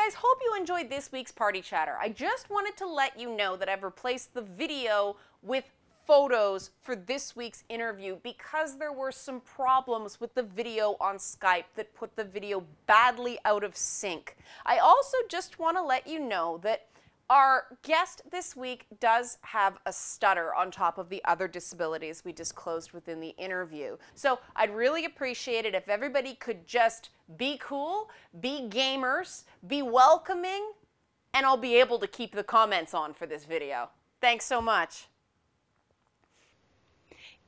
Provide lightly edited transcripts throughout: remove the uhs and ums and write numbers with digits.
guys, hope you enjoyed this week's Party Chatter. I just wanted to let you know that I've replaced the video with photos for this week's interview because there were some problems with the video on Skype that put the video badly out of sync. I also just want to let you know that our guest this week does have a stutter on top of the other disabilities we disclosed within the interview. So I'd really appreciate it if everybody could just be cool, be gamers, be welcoming, and I'll be able to keep the comments on for this video. Thanks so much.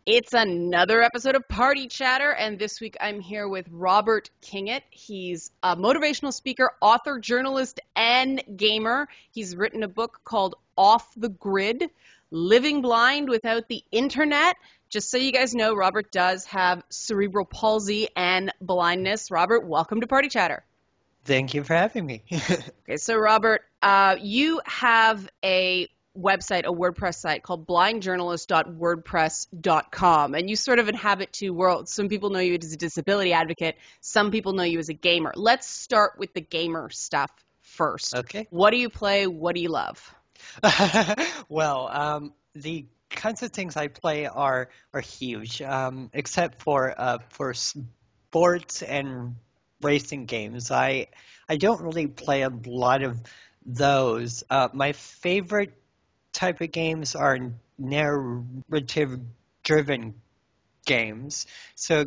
It's another episode of Party Chatter, and this week I'm here with Robert Kingett. He's a motivational speaker, author, journalist, and gamer. He's written a book called Off the Grid, Living Blind Without the Internet. Just so you guys know, Robert does have cerebral palsy and blindness. Robert, welcome to Party Chatter. Thank you for having me. Okay, so Robert, you have a website, a WordPress site called blindjournalist.wordpress.com, and you sort of inhabit two worlds. Some people know you as a disability advocate. Some people know you as a gamer. Let's start with the gamer stuff first. Okay. What do you play? What do you love? Well, the kinds of things I play are huge, except for sports and racing games. I don't really play a lot of those. My favorite type of games are narrative-driven games. So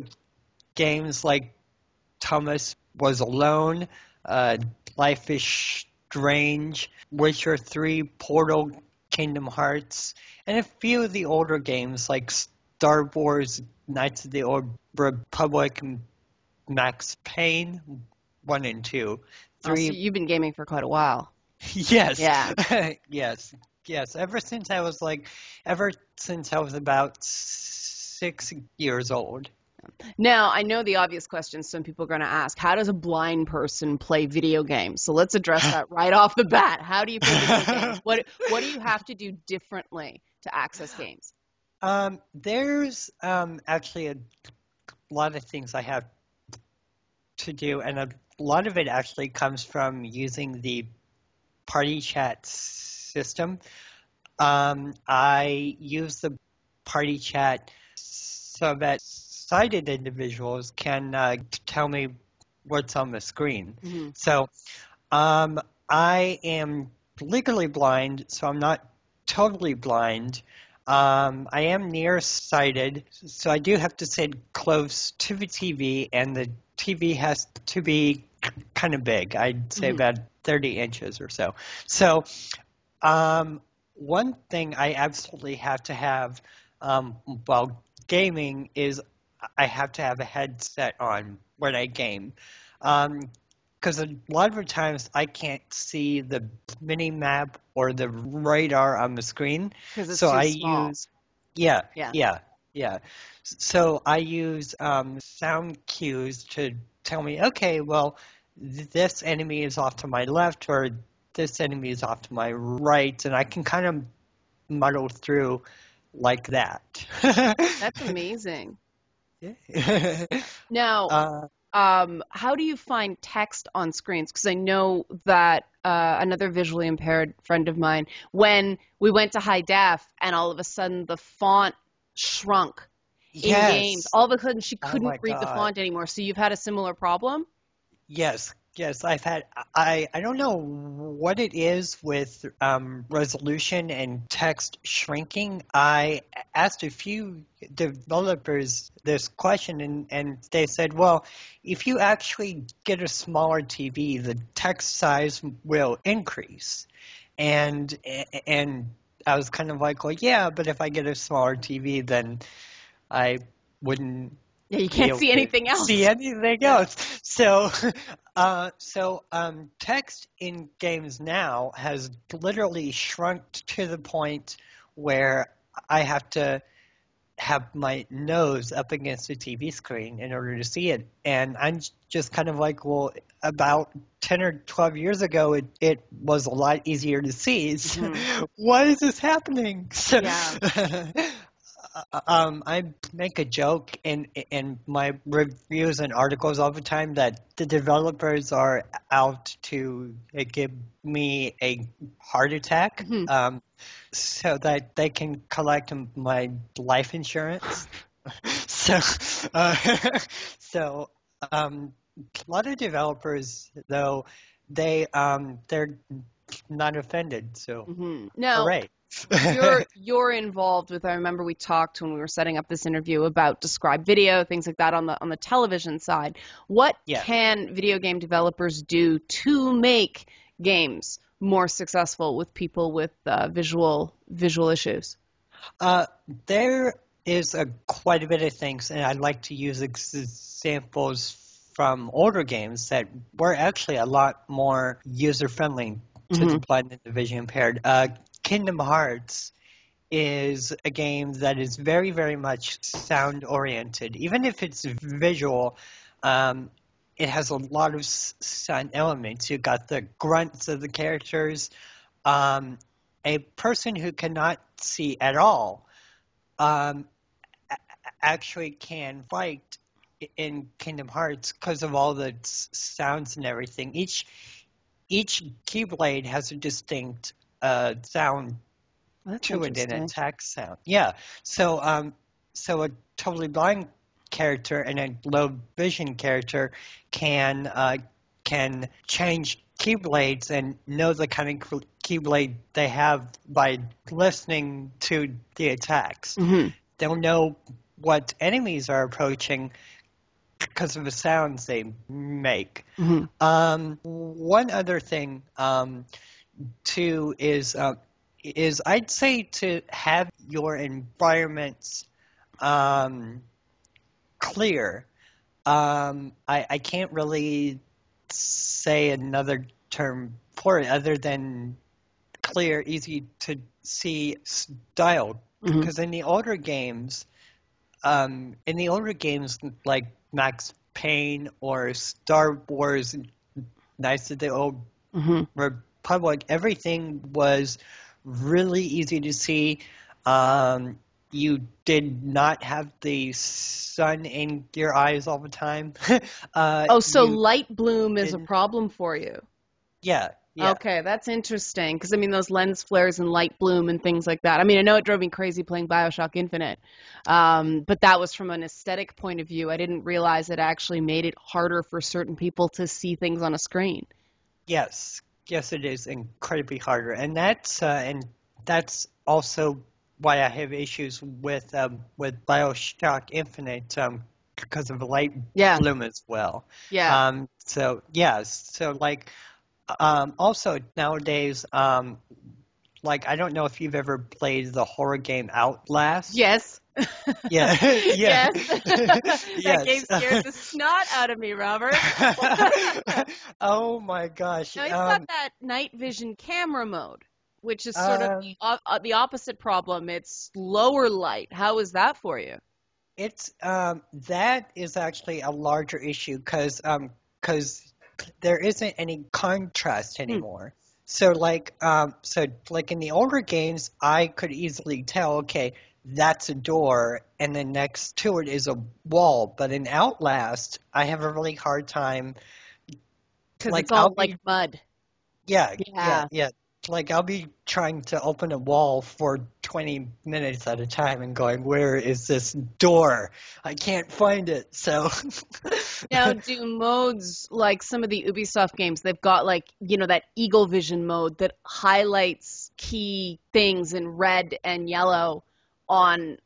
games like Thomas Was Alone, Life is Strange, Witcher 3, Portal, Kingdom Hearts, and a few of the older games like Star Wars, Knights of the Old Republic, and Max Payne 1 and 2. 3. So you've been gaming for quite a while. Yes. Yeah. Yes. Ever since I was about 6 years old. Now, I know the obvious question some people are going to ask. How does a blind person play video games? So let's address that right off the bat. How do you play video games? What do you have to do differently to access games? There's actually a lot of things I have to do, and a lot of it actually comes from using the party chat system. I use the party chat so that sighted individuals can tell me what's on the screen. Mm-hmm. So I am legally blind, so I'm not totally blind. I am nearsighted, so I do have to sit close to the TV, and the TV has to be kind of big. I'd say about 30 inches or so. So one thing I absolutely have to have while gaming is I have to have a headset on when I game. Because a lot of the times I can't see the mini map or the radar on the screen. Because it's too small. Yeah. So I use sound cues to tell me, okay, well, this enemy is off to my left or this enemy is off to my right, and I can kind of muddle through like that. That's amazing. Yeah. Now, how do you find text on screens? Because I know that another visually impaired friend of mine, when we went to high def and all of a sudden the font shrunk in games, all of a sudden she couldn't read the font anymore. So you've had a similar problem? Yes, I've had. I don't know what it is with resolution and text shrinking. I asked a few developers this question, and they said, well, if you actually get a smaller TV, the text size will increase. And I was kind of like, well, yeah, but if I get a smaller TV, then I wouldn't. Yeah, you can't see anything else. So, text in games now has literally shrunk to the point where I have to have my nose up against the TV screen in order to see it. And I'm just kind of like, well, about 10 or 12 years ago, it was a lot easier to see. So why is this happening? So, I make a joke in my reviews and articles all the time that the developers are out to give me a heart attack, Mhm. so that they can collect my life insurance. So, uh, so a lot of developers, though, they're not offended. So, Now, hooray! you're involved with. I remember we talked when we were setting up this interview about described video, things like that on the television side. What Yeah. can video game developers do to make games more successful with people with visual issues? Uh, there is quite a bit of things, and I'd like to use examples from older games that were actually a lot more user-friendly to the Hmm. blind and the vision impaired. Kingdom Hearts is a game that is very, very much sound-oriented. Even if it's visual, um, it has a lot of sound elements. You got the grunts of the characters. Um, a person who cannot see at all um, actually can fight in Kingdom Hearts because of all the sounds and everything. Each keyblade has a distinct sound That's to it, an interesting. attack sound. Yeah. So a totally blind character and a low vision character can can change keyblades and know the kind of keyblade they have by listening to the attacks. Hmm. They'll know what enemies are approaching because of the sounds they make. Hmm. One other thing too is I'd say to have your environments um, clear. I can't really say another term for it other than clear, easy to see style. Hmm. Because in the older games like Max Payne or Star Wars, Knights of the Old Hmm. Republic, everything was really easy to see. Um, you did not have the sun in your eyes all the time. Oh, so You light bloom is a didn't. problem for you. Yeah, yeah, Okay, that's interesting because I mean those lens flares and light bloom and things like that. I mean, I know it drove me crazy playing BioShock Infinite, but that was from an aesthetic point of view. I didn't realize it actually made it harder for certain people to see things on a screen. yes, yes. It is incredibly harder, and that's also why I have issues with BioShock Infinite because of light Yeah, bloom as well. yeah. So yeah, so like also nowadays, like I don't know if you've ever played the horror game Outlast. Yes. Yeah, yeah, Yes. That game yes. scared the snot out of me, Robert. Oh my gosh. Now it's got that night vision camera mode, which is sort of Um, the opposite problem. It's lower light. How is that for you? it's that is actually a larger issue because there isn't any contrast Hmm. anymore. So like in the older games, I could easily tell, okay, that's a door, and then next to it is a wall. But in Outlast, I have a really hard time. Because it's Like I'll all like be mud. Yeah, yeah, Yeah. yeah. Like I'll be trying to open a wall for 20 minutes at a time and going, where is this door? I can't find it. So, Now, do modes like some of the Ubisoft games, they've got like, that eagle vision mode that highlights key things in red and yellow in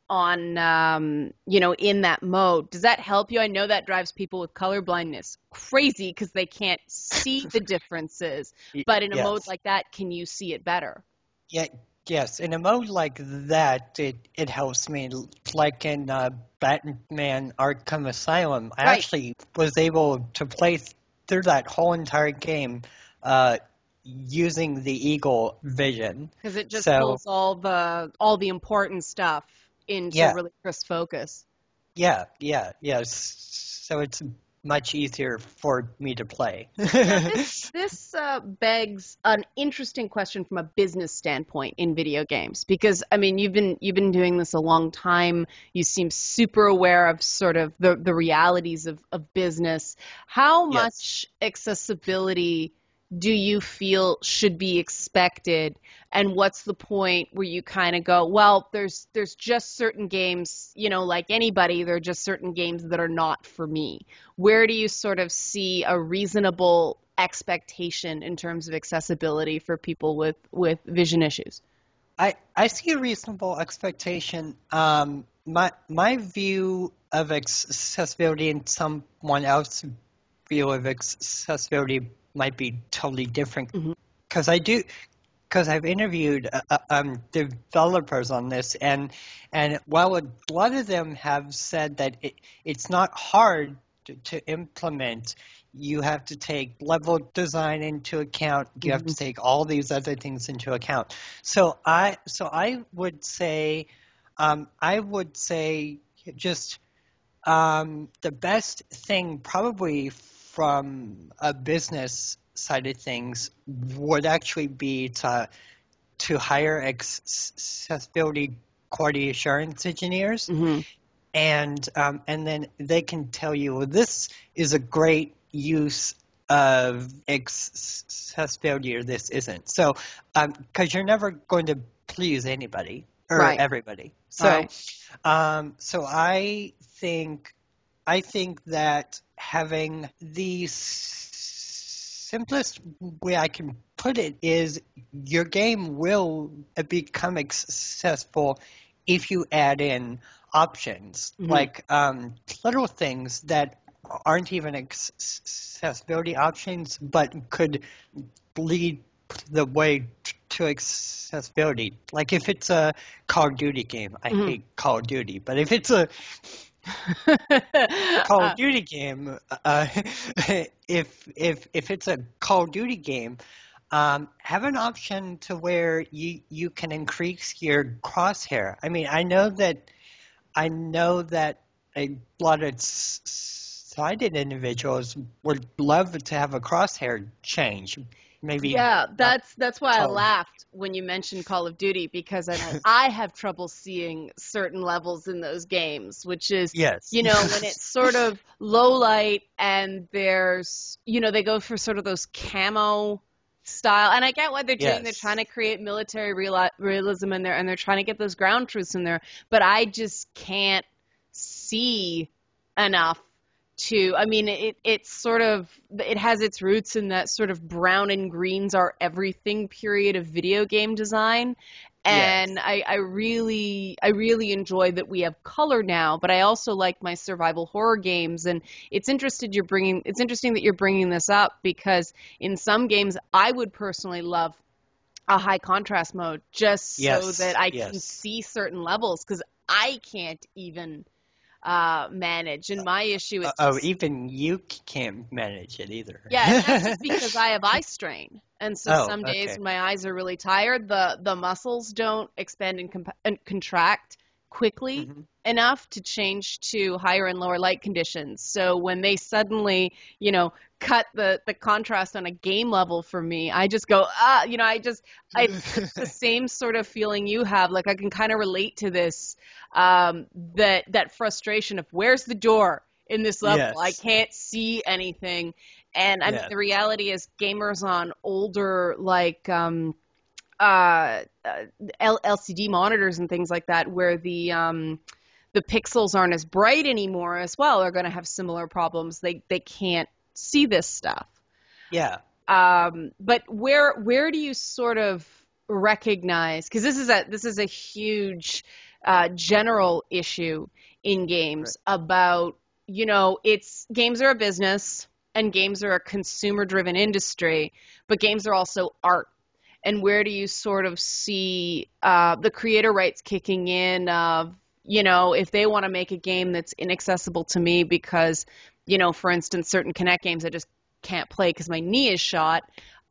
that mode. Does that help you? I know that drives people with color blindness crazy because they can't see the differences. But in a mode yes. like that, can you see it better? Yeah, yes. In a mode like that, it helps me. Like in Batman Arkham Asylum, I Right. actually was able to play through that whole entire game uh, using the eagle vision. Because it just So, pulls all the important stuff into yeah. really crisp focus. Yeah, yeah, yeah. So it's much easier for me to play. Now, this begs an interesting question from a business standpoint in video games, because I mean you've been doing this a long time. You seem super aware of sort of the realities of business. How Yes. much accessibility do you feel should be expected, and what's the point where you kind of go, well, there's just certain games, like anybody, there are just certain games that are not for me. Where do you sort of see a reasonable expectation in terms of accessibility for people with vision issues? I see a reasonable expectation. My view of accessibility and someone else's view of accessibility might be totally different. Hmm. Because I've interviewed developers on this, and while a lot of them have said that it's not hard to implement, you have to take level design into account. You have Hmm. to take all these other things into account. So I would say just the best thing probably from a business side of things would actually be to hire accessibility quality assurance engineers, Hmm. and then they can tell you, well, this is a great use of accessibility, or this isn't. So, because you're never going to please anybody or Right, everybody. So, right. so I think that having the simplest way I can put it is your game will become accessible if you add in options, Hmm. like little things that aren't even accessibility options, but could lead the way to accessibility. Like if it's a Call of Duty game, I Hmm. hate Call of Duty, but if it's a Call of Duty game, if it's a Call of Duty game, have an option to where you can increase your crosshair. I mean, I know that a lot of sighted individuals would love to have a crosshair change. Maybe Yeah, not that's why I Call of Duty. laughed when you mentioned Call of Duty, because I know I have trouble seeing certain levels in those games, which is, Yes. when it's sort of low light and they go for sort of those camo style. And I get what they're doing. They're trying Yes. to create military realism in there, and they're trying to get those ground truths in there, but I just can't see enough to, I mean, it's sort of, it has its roots in that sort of brown and greens are everything period of video game design. And Yes. I really enjoy that we have color now, but I also like my survival horror games. And it's interesting that you're bringing this up, because in some games I would personally love a high contrast mode just so that Yes. I can Yes. see certain levels, because I can't even manage. And my issue, it's Oh, just, even you can't manage it either. yeah, and that's just because I have eye strain. And so Oh, some days okay. when my eyes are really tired, the muscles don't expand and contract quickly Hmm. enough to change to higher and lower light conditions. So when they suddenly, cut the contrast on a game level for me, I just go, it's the same sort of feeling you have. Like I can kind of relate to this, that frustration of where's the door in this level? I Yes. can't see anything. And I mean, Yes. the reality is gamers on older, like, uh, LCD monitors and things like that, where the pixels aren't as bright anymore as well, are going to have similar problems. They can't see this stuff. Yeah. But where do you sort of recognize? Because this is a huge general issue in Right. games about, it's games are a business and games are a consumer driven industry, but games are also art. And where do you sort of see the creator rights kicking in of, if they want to make a game that's inaccessible to me because, for instance, certain Kinect games I just can't play because my knee is shot.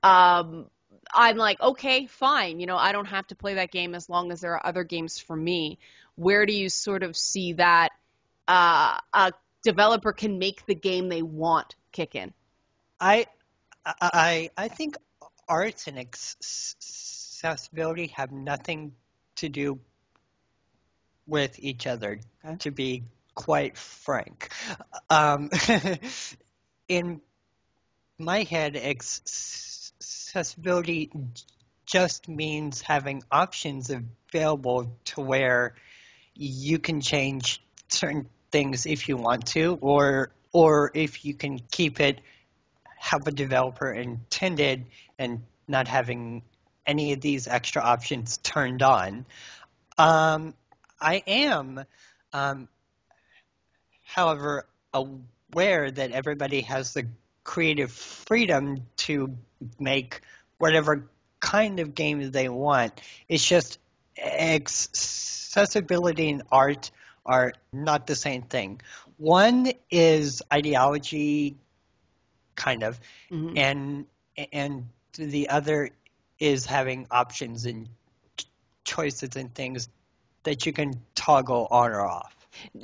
Um, I'm like, okay, fine. I don't have to play that game as long as there are other games for me. Where do you sort of see that a developer can make the game they want kick in? I I think arts and accessibility have nothing to do with each other, Okay. to be quite frank. Um, in my head, accessibility just means having options available to where you can change certain things if you want to, or if you can keep it how the developer intended and not having any of these extra options turned on. Um, I am, um, however, aware that everybody has the creative freedom to make whatever kind of game they want. It's just accessibility and art are not the same thing. One is ideology, kind of, Mm-hmm. and and the other is having options and choices and things that you can toggle on or off.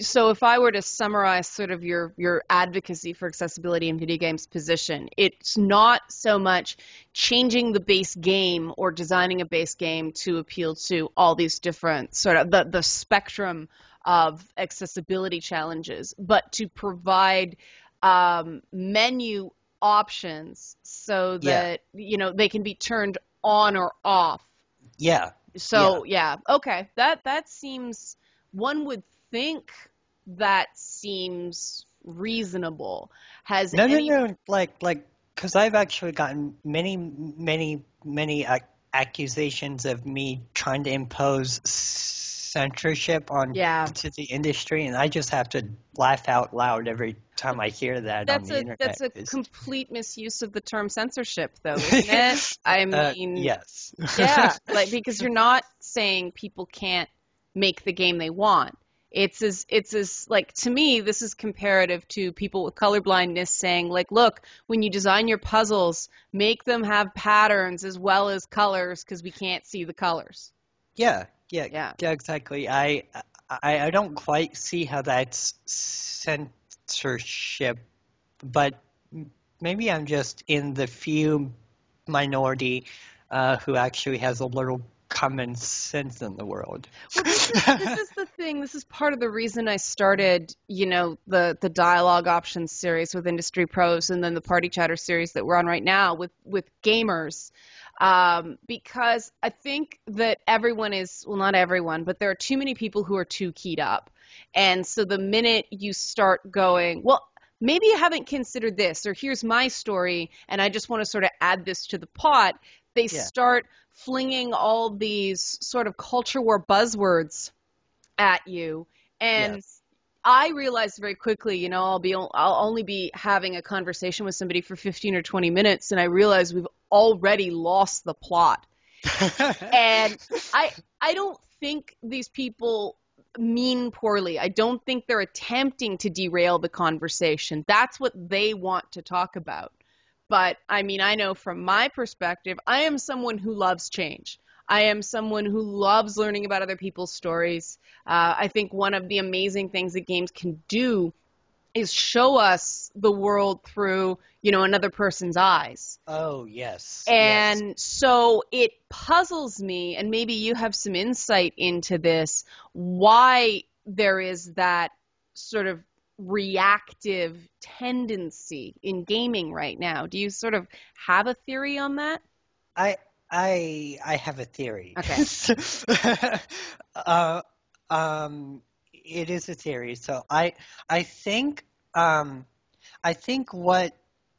So if I were to summarize sort of your advocacy for accessibility in video games position, it's not so much changing the base game or designing a base game to appeal to all these different sort of the spectrum of accessibility challenges, but to provide menu options so Yeah, that they can be turned on or off. yeah, yeah. So yeah, okay. That seems, one would think that seems reasonable. Has No, no, any no. Because I've actually gotten many accusations of me trying to impose censorship on Yeah. to the industry, and I just have to laugh out loud every time I hear that on That's the that's internet. a complete misuse of the term censorship though, isn't it? I mean, Yes. yeah, like because you're not saying people can't make the game they want. It's as like, to me this is comparative to people with color blindness saying like, look, when you design your puzzles, make them have patterns as well as colors because we can't see the colors. Yeah, yeah, Yeah. yeah, exactly. I don't quite see how that's censorship, but maybe I'm just in the few minority who actually has a little common sense in the world. Well, this is the thing. This is part of the reason I started, the dialogue options series with industry pros, and then the party chatter series that we're on right now with gamers, because I think that everyone is, well, not everyone, but there are too many people who are too keyed up, and so the minute you start going, well, maybe you haven't considered this, or here's my story, and I just want to sort of add this to the pot, they Yeah. start flinging all these sort of culture war buzzwords at you. And Yes. I realized very quickly, I'll only be having a conversation with somebody for 15 or 20 minutes, and I realize we've already lost the plot. And I I don't think these people mean poorly. I don't think they're attempting to derail the conversation. That's what they want to talk about. But I mean, I know from my perspective, I am someone who loves change. I am someone who loves learning about other people's stories. I think one of the amazing things that games can do is show us the world through, another person's eyes. Oh, yes, yes. And so it puzzles me, and maybe you have some insight into this, why there is that sort of reactive tendency in gaming right now. Do you sort of have a theory on that? I I have a theory. Okay. uh, it is a theory. So I think um I think what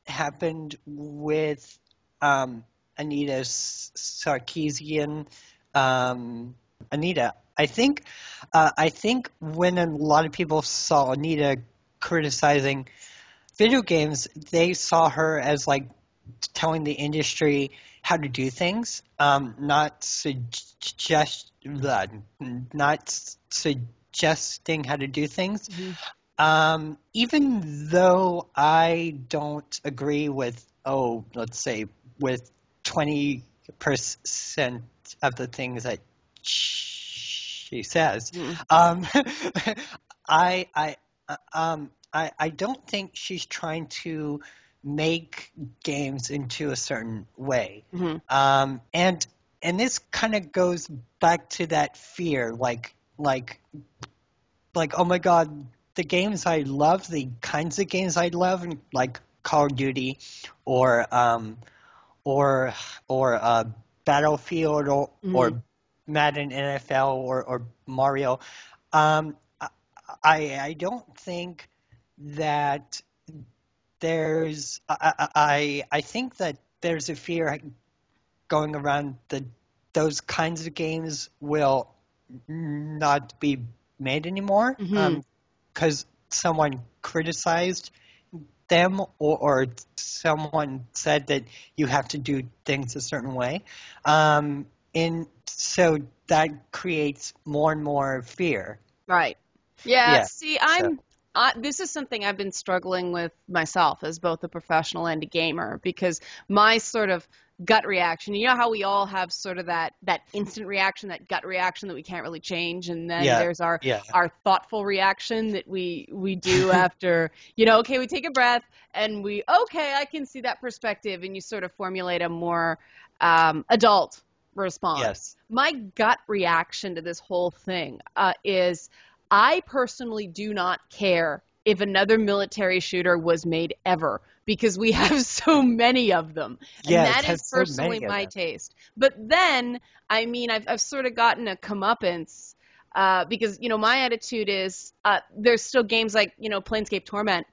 happened with um, Anita Sarkeesian, Anita. I think when a lot of people saw Anita criticizing video games, they saw her as like telling the industry how to do things, not suggesting how to do things. Hmm. Even though I don't agree with, let's say, with 20% of the things that she says, Hmm. um, I I don't think she's trying to make games into a certain way. Hmm. And this kind of goes back to that fear, like, oh my God, the games I love, the kinds of games I love, like Call of Duty, or or Battlefield, Hmm. or Madden NFL, or Mario. Um, I don't think that I think that there's a fear going around that those kinds of games will not be made anymore, Hmm. because someone criticized them, or someone said that you have to do things a certain way. And so that creates more and more fear. Right. Yeah. Yeah. See, So this is something I've been struggling with myself as both a professional and a gamer because my sort of gut reaction, you know how we all have sort of that instant reaction, that gut reaction that we can't really change, and then yeah, there's our yeah. our thoughtful reaction that we do after, okay, we take a breath and okay, I can see that perspective, and you sort of formulate a more adult response. Yes. My gut reaction to this whole thing is I personally do not care if another military shooter was made ever because we have so many of them. And Yeah, it that is has so personally many of my them. taste. But then, I mean, I've sort of gotten a comeuppance because, my attitude is there's still games like, Planescape Torment,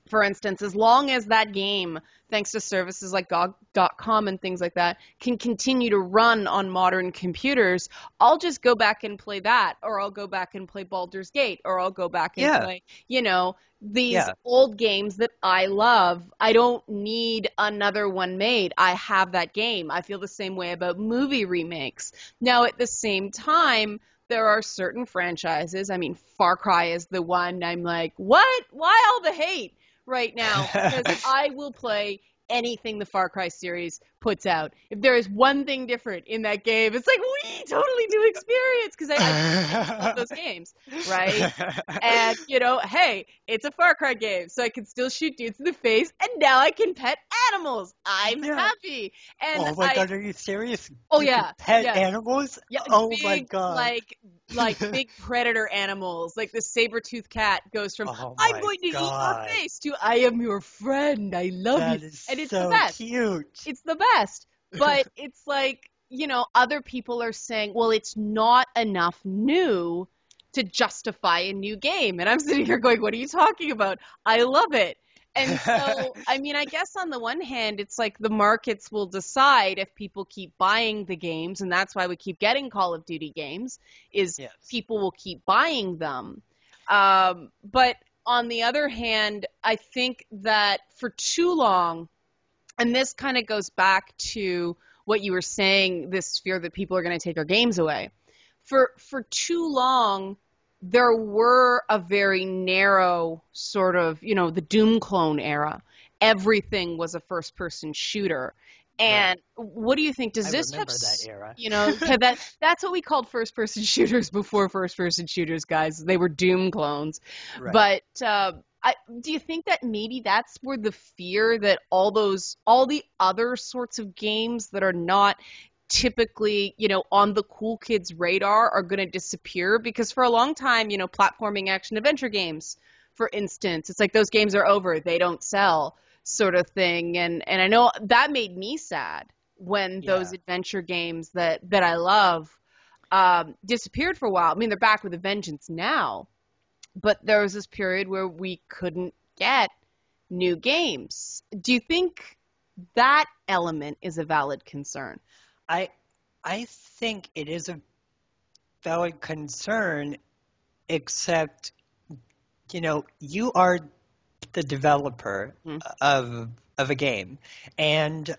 for instance, as long as that game, thanks to services like GOG.com and things like that, can continue to run on modern computers, I'll just go back and play that, or I'll go back and play Baldur's Gate, or I'll go back and Yeah, play, these yeah. old games that I love. I don't need another one made. I have that game. I feel the same way about movie remakes. Now, at the same time, there are certain franchises. I mean, Far Cry is the one I'm like, what? Why all the hate right now? Because I will play anything the Far Cry series puts out. If there is one thing different in that game, it's like, we totally new experience because I just love those games, right? And, hey, it's a Far Cry game, so I can still shoot dudes in the face, and now I can pet animals. I'm Yeah. happy. And Oh my God, are you serious? oh You can yeah, pet yeah. animals? Yeah, Oh my big God. like big predator animals. Like the saber-toothed cat goes from Oh I'm my going to eat your God. face to I am your friend. I love you. That is And it's the so best. cute. It's the best. But it's like, other people are saying, well, it's not enough new to justify a new game. And I'm sitting here going, what are you talking about? I love it. And so, I mean, I guess on the one hand, it's like the markets will decide if people keep buying the games, and that's why we keep getting Call of Duty games, is Yes. people will keep buying them. But on the other hand, I think that for too long, and this kind of goes back to what you were saying, this fear that people are going to take our games away. For too long, there were a very narrow sort of, the Doom clone era. Everything was a first person shooter. Right. And what do you think? Does I this have, remember that era. that's what we called first person shooters before first person shooters, guys. They were Doom clones. Right. But do you think that maybe that's where the fear that all the other sorts of games that are not typically, on the cool kids' radar are going to disappear? Because for a long time, platforming action adventure games, for instance, it's like those games are over, they don't sell, sort of thing. And I know that made me sad when those Yeah. adventure games that I love disappeared for a while. I mean, they're back with a vengeance now, but there was this period where we couldn't get new games. Do you think that element is a valid concern? I I think it is a valid concern, except, you are the developer Mhm. of a game, and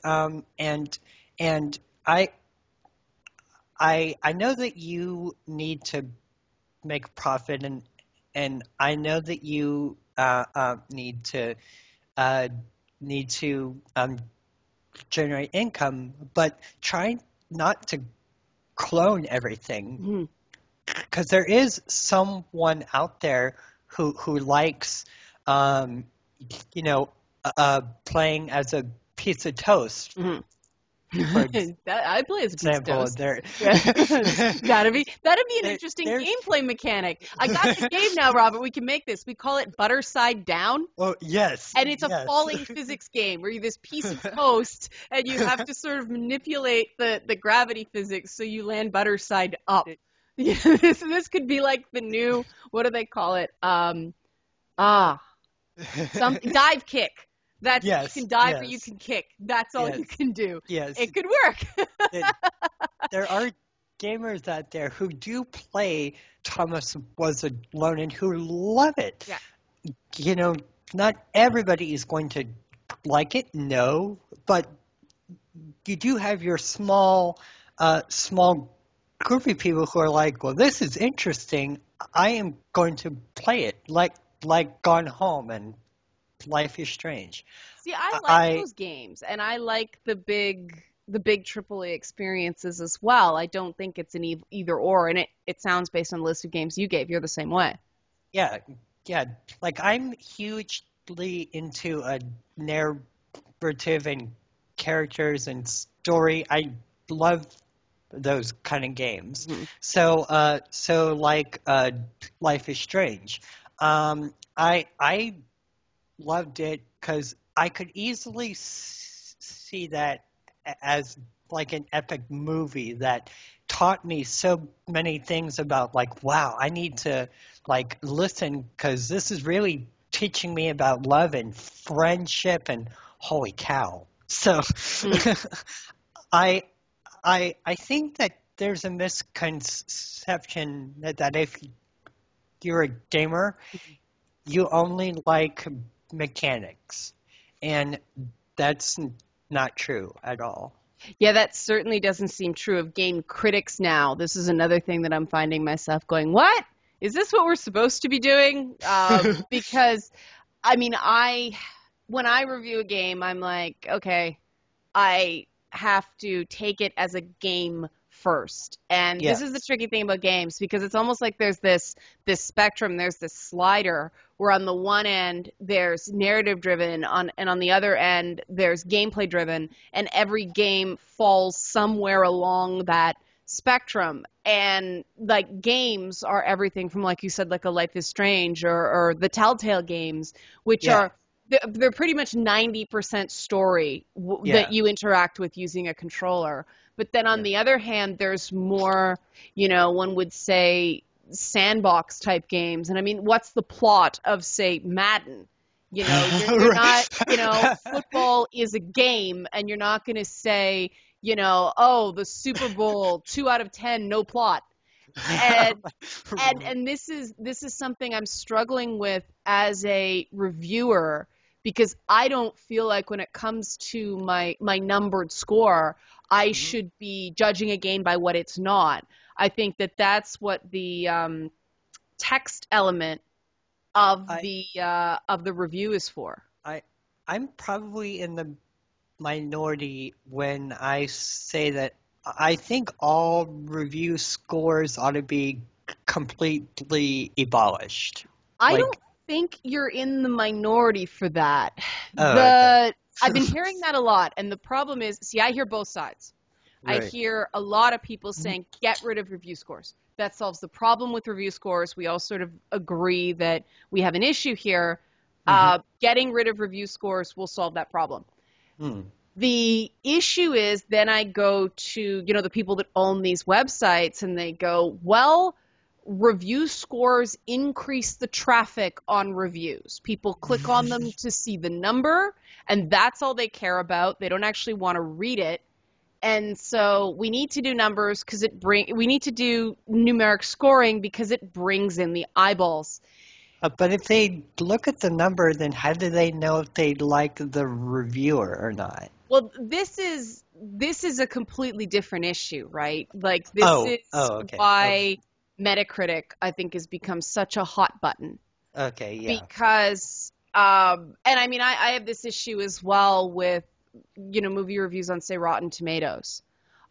and I I know that you need to make profit, and I know that you uh, need to generate income, but try not to clone everything, Mhm. because there is someone out there who likes um, you know, playing as a piece of toast, Hmm. for I play as a piece of example. toast. Yeah. That'd be an there, interesting there's, gameplay mechanic. I got the game now, Robert. We can make this. We call it Butter Side Down. oh, yes, And it's a yes. falling physics game where you're this piece of toast and you have to sort of manipulate the gravity physics so you land butter side up. Yeah, this could be like the new, what do they call it? Ah, some dive kick. That's you Yes, can dive or you yes, can kick. That's all you yes, can do. yes. It could work. It, there are gamers out there who do play Thomas Was Alone and who love it. Yeah. You know, not everybody is going to like it, no, but you do have your small group of people who are like, well, this is interesting. I am going to play it, like Gone Home and Life is Strange. See, I like I those games and I like the big AAA experiences as well. I don't think it's an either or, and it sounds based on the list of games you gave. You're the same way. yeah, yeah, like I'm hugely into a narrative and characters and story. I love those kind of games. Mhm. So like Life is Strange. I loved it because I could easily see that as like an epic movie that taught me so many things about like, wow, I need to like listen because this is really teaching me about love and friendship and holy cow. So Mm. I I think that there's a misconception that if you're a gamer, you only like mechanics, and that's not true at all. Yeah, that certainly doesn't seem true of game critics now. This is another thing that I'm finding myself going, what? Is this what we're supposed to be doing? Because, I mean, when I review a game, I'm like, okay, I have to take it as a game first. And this is the Yes. tricky thing about games because it's almost like there's this spectrum, there's this slider where on the one end there's narrative driven and on the other end there's gameplay driven and every game falls somewhere along that spectrum. And like games are everything from like you said like a Life is Strange or the Telltale games which Yeah. are they're pretty much 90% story that Yeah. you interact with using a controller. But then on Yeah. the other hand, there's more, one would say sandbox type games. And I mean, what's the plot of, say, Madden? You're not, football is a game, and you're not going to say, oh, the Super Bowl, 2 out of 10, no plot. And and this is something I'm struggling with as a reviewer because I don't feel like when it comes to my numbered score, I Mhm. should be judging a game by what it's not. I think that that's what the text element I of the review is for. I I'm probably in the minority when I say that I think all review scores ought to be completely abolished. I don't Like, think you're in the minority for that. oh, okay. I've been hearing that a lot, and the problem is, see, I hear both sides. I Right. hear a lot of people saying, get rid of review scores. That solves the problem with review scores. We all sort of agree that we have an issue here. Mm-hmm. Getting rid of review scores will solve that problem. Mm. The issue is then I go to, the people that own these websites and they go, well, review scores increase the traffic on reviews. People click on them to see the number, and that's all they care about. They don't actually want to read it. And so we need to do numbers because we need to do numeric scoring because it brings in the eyeballs. But if they look at the number, then how do they know if they like the reviewer or not? Well, this is a completely different issue, right? Like this Oh, is oh, okay. Oh, why Metacritic, I think, has become such a hot button okay, yeah. because, and I mean, I have this issue as well with, movie reviews on, say, Rotten Tomatoes.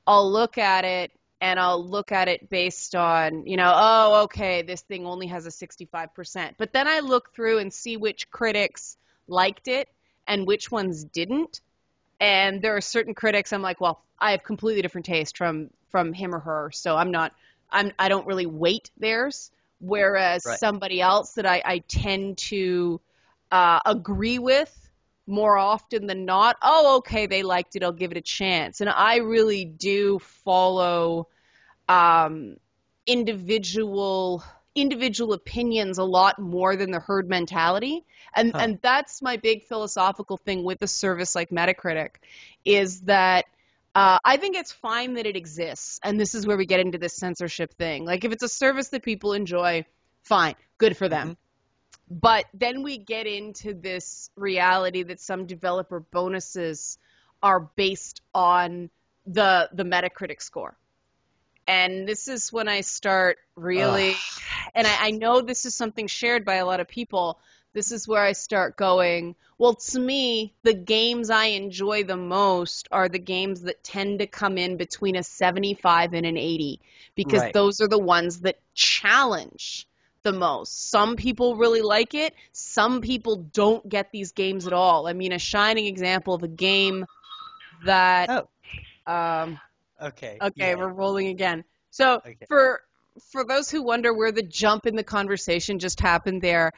I'll look at it and I'll look at it based on, oh, okay, this thing only has a 65%. But then I look through and see which critics liked it and which ones didn't. And there are certain critics I'm like, well, I have completely different taste from him or her, so I don't really weight theirs. Whereas Right. somebody else that I tend to agree with more often than not, oh, okay, they liked it, I'll give it a chance. And I really do follow um, individual opinions a lot more than the herd mentality. And Huh. and that's my big philosophical thing with a service like Metacritic, is that I think it's fine that it exists. And this is where we get into this censorship thing. Like, if it's a service that people enjoy, fine, good for them. Mhm. But then we get into this reality that some developer bonuses are based on the Metacritic score. And this is when I start really, Ugh. and I know this is something shared by a lot of people. This is where I start going, well, to me, the games I enjoy the most are the games that tend to come in between a 75 and an 80, because Right. those are the ones that challenge the most. Some people really like it. Some people don't get these games at all. I mean, a shining example of a game that, Oh, um, okay. okay, Yeah. we're rolling again. So Okay. for those who wonder where the jump in the conversation just happened there,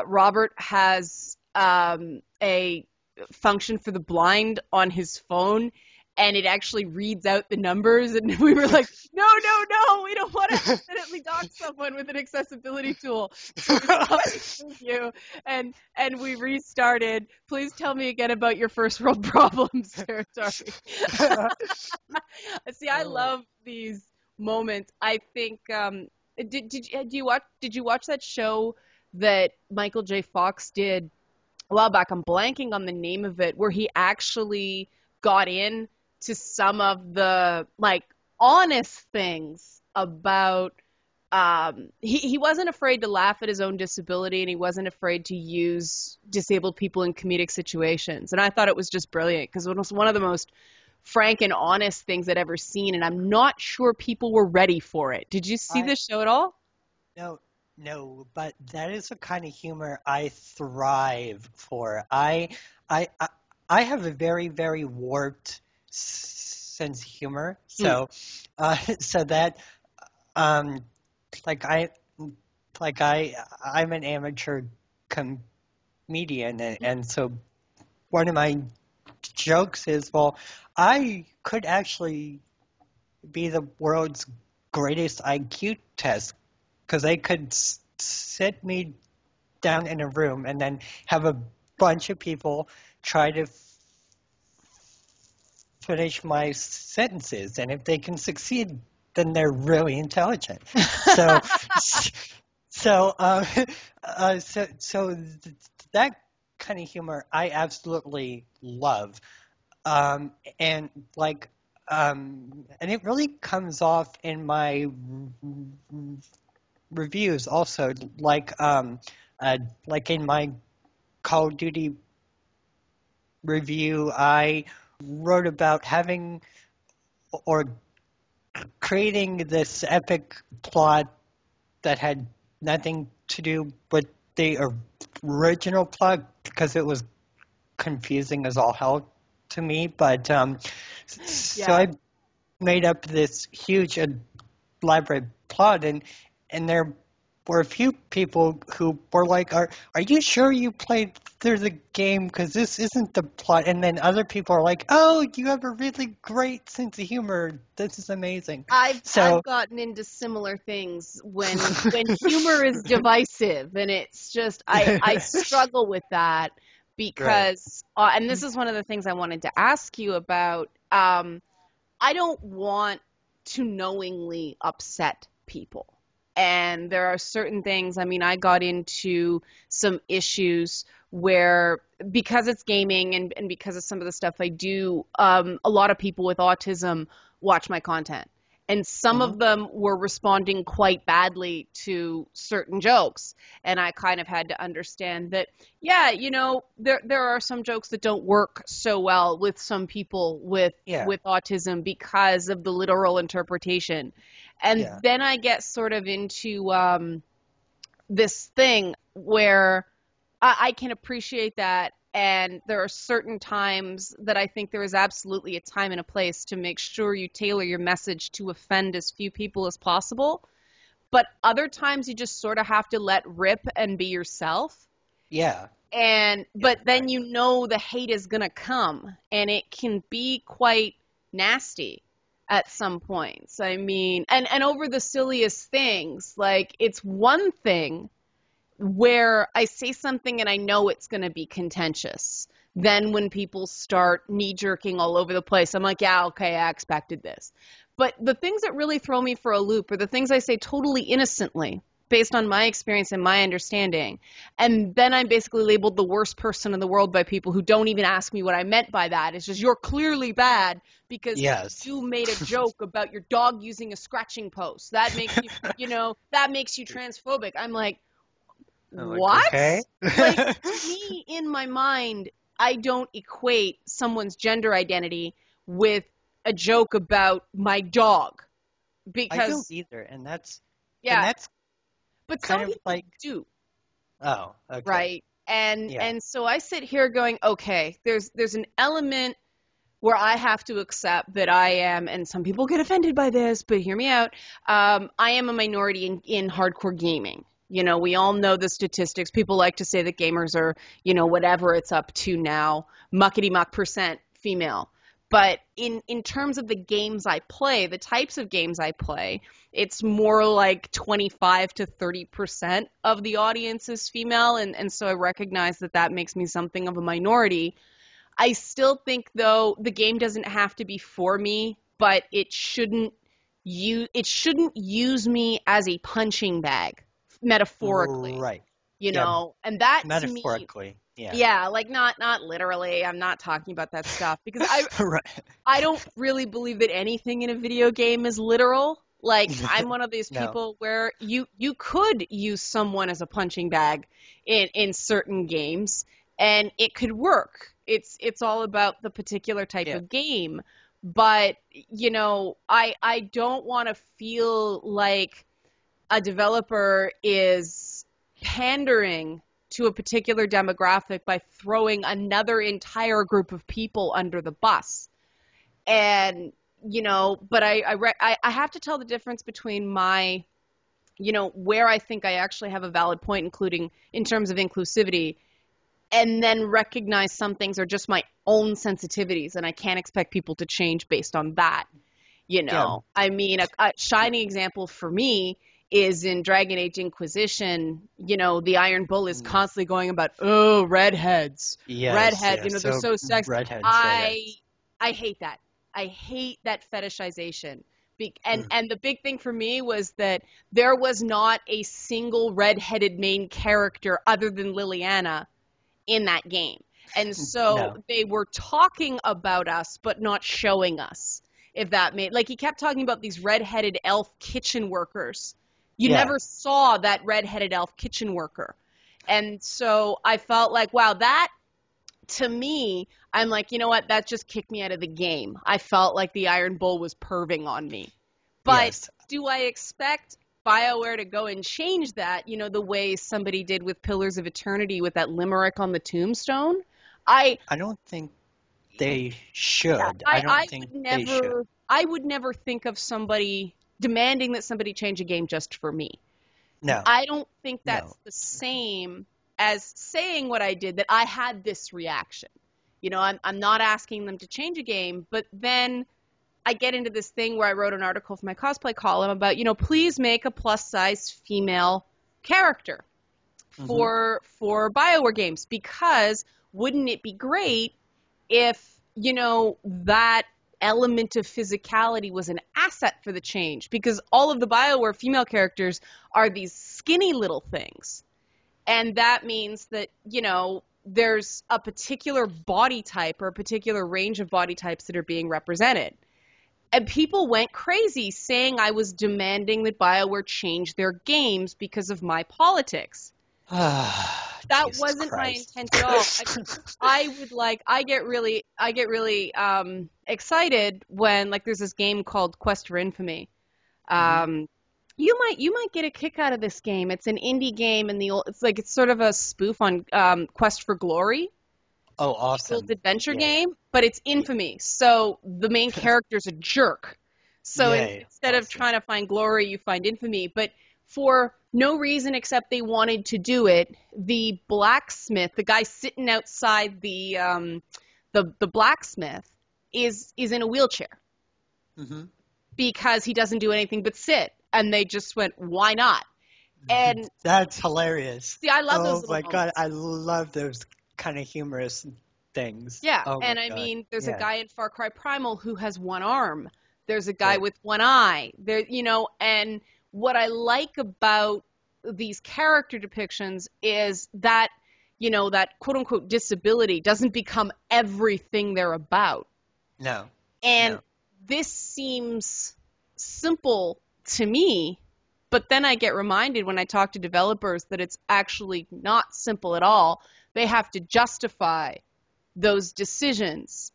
Robert has a function for the blind on his phone, and it actually reads out the numbers. And we were like, no, no, no, we don't want to accidentally dock someone with an accessibility tool. So we stopped the interview and we restarted. Please tell me again about your first world problems territory. See, I Oh. love these moments. I think did you watch that show that Michael J. Fox did a while back? I'm blanking on the name of it, where he actually got in to some of the like honest things about he wasn't afraid to laugh at his own disability, and he wasn't afraid to use disabled people in comedic situations. And I thought it was just brilliant because it was one of the most frank and honest things I'd ever seen, and I'm not sure people were ready for it. Did you see I this show at all? No, no, but that is the kind of humor I thrive for. I have a very, very warped sense of humor. Hmm. So that um like I like I'm an amateur comedian, and so one of my jokes is, well, I could actually be the world's greatest IQ test because they could sit me down in a room and then have a bunch of people try to finish my sentences, and if they can succeed, then they're really intelligent. So, so, that kind of humor I absolutely love, um, and like, and it really comes off in my reviews also, like in my Call of Duty review, I wrote about having or creating this epic plot that had nothing to do with the original plot because it was confusing as all hell to me. But so Yeah. I made up this huge elaborate plot, and there were a few people who were like, are you sure you played through the game? Because this isn't the plot. And then other people are like, oh, you have a really great sense of humor. This is amazing. I've So, gotten into similar things when humor is divisive, and it's just I struggle with that right. because and this is one of the things I wanted to ask you about. I don't want to knowingly upset people. And there are certain things, I mean, I got into some issues where, because it's gaming and because of some of the stuff I do, a lot of people with autism watch my content. And some of them were responding quite badly to certain jokes. And I kind of had to understand that, yeah, there are some jokes that don't work so well with some people with autism because of the literal interpretation. And then I get sort of into this thing where I can appreciate that. And there are certain times that I think there is absolutely a time and a place to make sure you tailor your message to offend as few people as possible. But other times you just sort of have to let rip and be yourself. Yeah. But then the hate is going to come, and it can be quite nasty at some points. I mean, and over the silliest things, like it's one thing where I say something and I know it's going to be contentious. Then when people start knee-jerking all over the place, I'm like, yeah, okay, I expected this. But the things that really throw me for a loop are the things I say totally innocently, based on my experience and my understanding. And then I'm basically labeled the worst person in the world by people who don't even ask me what I meant by that. It's just, you're clearly bad because you made a joke about your dog using a scratching post. That makes that makes you transphobic. I'm like, what? Okay. Like, to me, in my mind, I don't equate someone's gender identity with a joke about my dog. Because I don't either, and that's but kind some of people like do. Oh, okay. Right. And so I sit here going, okay, there's an element where I have to accept that I am, and some people get offended by this, but hear me out. I am a minority in hardcore gaming. We all know the statistics. People like to say that gamers are, whatever it's up to now, muckety-muck percent female. But in terms of the games I play, the types of games I play, it's more like 25 to 30% of the audience is female. And so I recognize that makes me something of a minority. I still think, though, the game doesn't have to be for me, but it shouldn't use me as a punching bag, metaphorically. Right. And that metaphorically. To me, like not literally. I'm not talking about that stuff because I don't really believe that anything in a video game is literal. Like, I'm one of these people where you could use someone as a punching bag in certain games, and it could work. It's all about the particular type of game. But, I don't want to feel like a developer is pandering to a particular demographic by throwing another entire group of people under the bus. And, but I have to tell the difference between my, where I think I actually have a valid point, including in terms of inclusivity, and then recognize some things are just my own sensitivities, and I can't expect people to change based on that. I mean, a shining example for me is in Dragon Age Inquisition. The Iron Bull is constantly going about, redheads. Redheads, they're so sexy. Redheads, I hate that. I hate that fetishization. And the big thing for me was that there was not a single redheaded main character other than Liliana in that game. And so they were talking about us, but not showing us, if that made, like, he kept talking about these redheaded elf kitchen workers. You never saw that redheaded elf kitchen worker. And so I felt like, wow, that, to me, I'm like, you know what, that just kicked me out of the game. I felt like the Iron Bull was perving on me. But do I expect BioWare to go and change that, the way somebody did with Pillars of Eternity with that limerick on the tombstone? I don't think they should. I would never think of somebody demanding that somebody change a game just for me. No. I don't think that's the same as saying what I did, that I had this reaction. I'm not asking them to change a game, but then I get into this thing where I wrote an article for my cosplay column about, please make a plus-size female character for BioWare games, because wouldn't it be great if, that element of physicality was an asset for the change? Because all of the BioWare female characters are these skinny little things. And that means that, there's a particular body type or a particular range of body types that are being represented. And people went crazy saying I was demanding that BioWare change their games because of my politics. That Jesus wasn't my Christ. intent at all. I get really excited when like there's this game called Quest for Infamy. Mhm. You might get a kick out of this game. It's an indie game, and it's sort of a spoof on Quest for Glory, Oh, the old awesome. adventure Yay. game, but it's infamy. So the main character's a jerk. So Yay. instead of Awesome. trying to find glory, you find infamy. But for no reason except they wanted to do it, the blacksmith, the guy sitting outside the blacksmith, is in a wheelchair Mhm. because he doesn't do anything but sit. And they just went, why not? And That's hilarious. see, I love those Oh little my God, moments. I love those kind of humorous things. Yeah, Oh my and I God. mean, there's a Yeah. guy in Far Cry Primal who has one arm. There's a guy Right. with one eye. And what I like about these character depictions is that, that quote unquote disability doesn't become everything they're about. No. And No. this seems simple to me, but then I get reminded when I talk to developers that it's actually not simple at all. They have to justify those decisions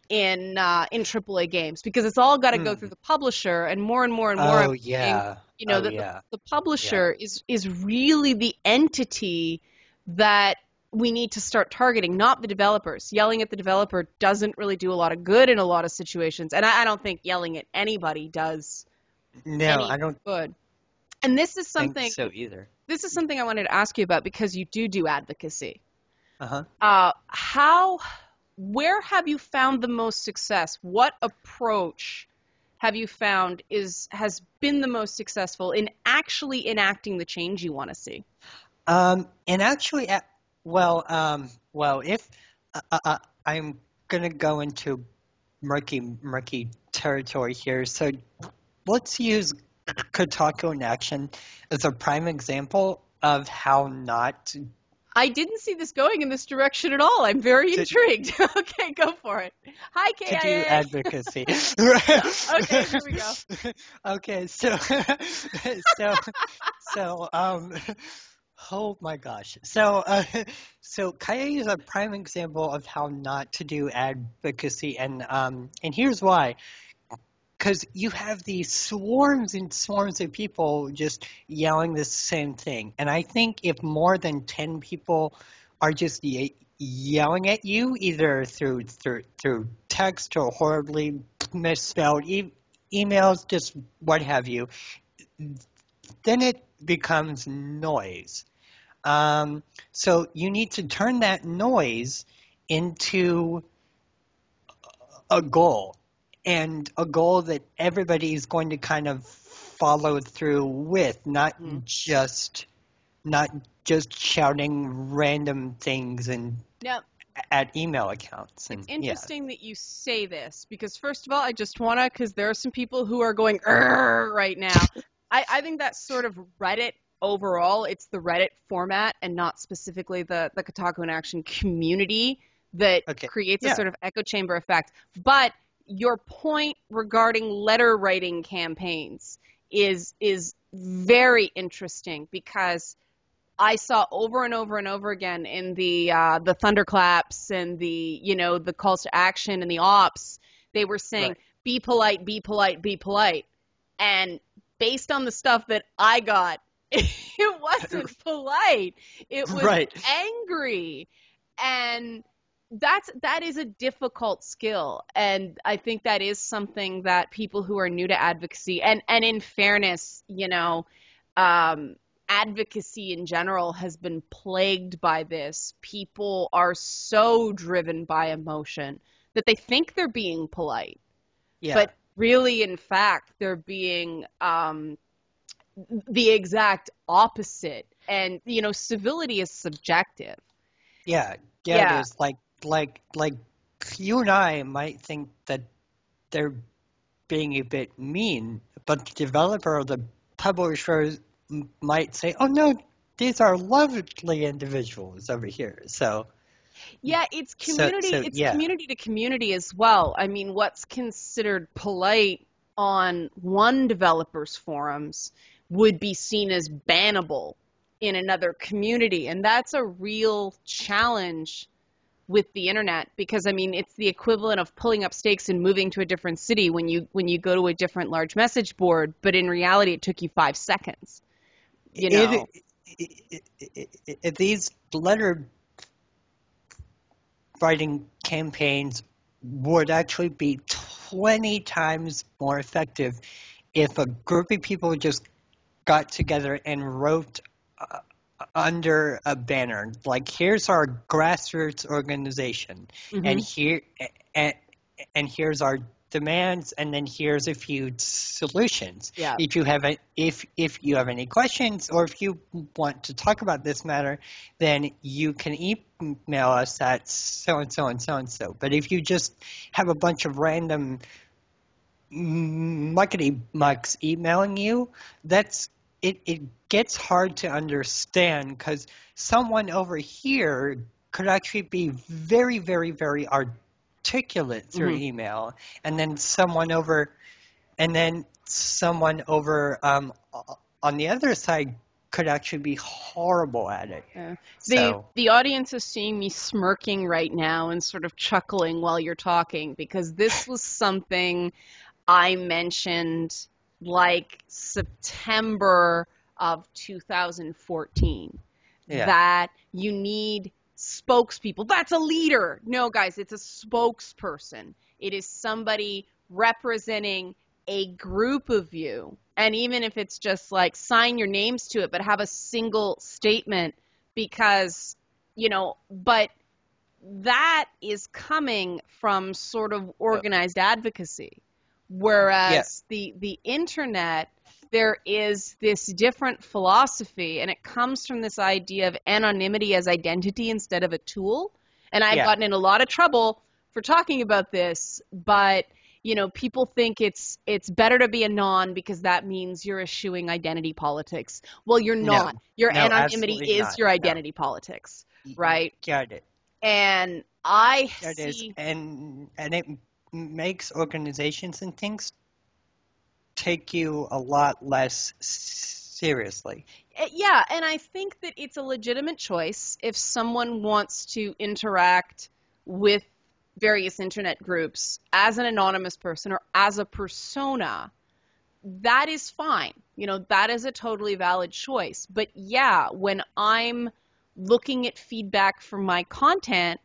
in AAA games because it's all got to go through Mm. the publisher, and more and more and more I'm Oh seeing, yeah. Oh that yeah. the Yeah. publisher is really the entity that we need to start targeting, not the developers. Yelling at the developer doesn't really do a lot of good in a lot of situations, and I don't think yelling at anybody does No, any I don't good. And think so either. this is something I wanted to ask you about because you do advocacy. Uh-huh. Where have you found the most success? What approach have you found has been the most successful in actually enacting the change you want to see? And actually, if I'm gonna go into murky territory here, so let's use Kotaku in action as a prime example of how not I didn't see this going in this direction at all. I'm very to, intrigued. Okay, go for it. Hi, to do KIA. advocacy. Okay, here we go. Okay, so so oh my gosh. So Kaya is a prime example of how not to do advocacy, and here's why. Because you have these swarms and swarms of people just yelling the same thing. And I think if more than 10 people are just yelling at you, either through text or horribly misspelled emails, just what have you, then it becomes noise. So you need to turn that noise into a goal, and a goal that everybody is going to kind of follow through with, Mhm. not just shouting random things and Now, at email accounts. it's And yes. interesting that you say this because, first of all, I just want to, because there are some people who are going "Arr" right now. I think that's sort of Reddit overall. It's the Reddit format and not specifically the Kotaku in Action community that Okay. creates a Yeah. sort of echo chamber effect. But your point regarding letter writing campaigns is very interesting because I saw over and over and over again in the thunderclaps and the calls to action and the ops, they were saying, Right. be polite, be polite, be polite. And based on the stuff that I got, it wasn't polite. It was Right. angry. And that is a difficult skill. And I think that is something that people who are new to advocacy and in fairness, um, advocacy in general has been plagued by this. People are so driven by emotion that they think they're being polite, Yeah. but really, in fact, they're being the exact opposite. And, civility is subjective. Yeah. Yeah. It Yeah. is like you and I might think that they're being a bit mean, but the developer or the publisher might say, "Oh no, these are lovely individuals over here." Yeah, it's So community yeah, to community as well. I mean, what's considered polite on one developer's forums would be seen as bannable in another community. And that's a real challenge with the internet, because I mean, it's the equivalent of pulling up stakes and moving to a different city when you go to a different large message board, but in reality it took you 5 seconds. You know. These letter writing campaigns would actually be 20 times more effective if a group of people just got together and wrote under a banner, like, here's our grassroots organization, and here's our demands, and then here's a few solutions. Yeah. If you have any questions, or if you want to talk about this matter, then you can email us at so and so and so and so. But if you just have a bunch of random muckety mucks emailing you, it gets hard to understand, because someone over here could actually be very, very, very articulate through email, and then someone over on the other side could actually be horrible at it. Yeah. So The audience is seeing me smirking right now and sort of chuckling while you're talking, because this was something I mentioned like September of 2014, that you need spokespeople. That's a leader. No, guys, it's a spokesperson. It is somebody representing a group of you. And even if it's just like sign your names to it, but have a single statement, because, but that is coming from sort of organized advocacy. Whereas the internet, there is this different philosophy, and it comes from this idea of anonymity as identity instead of a tool. And I've gotten in a lot of trouble for talking about this, but people think it's better to be anon because that means you're eschewing identity politics. Well, you're not. Your anonymity is your identity politics, right? Got it. And I That see, is, and it makes organizations and things take you a lot less seriously. yeah, and I think that it's a legitimate choice if someone wants to interact with various internet groups as an anonymous person or as a persona. That is fine. That is a totally valid choice. But yeah, when I'm looking at feedback from my content,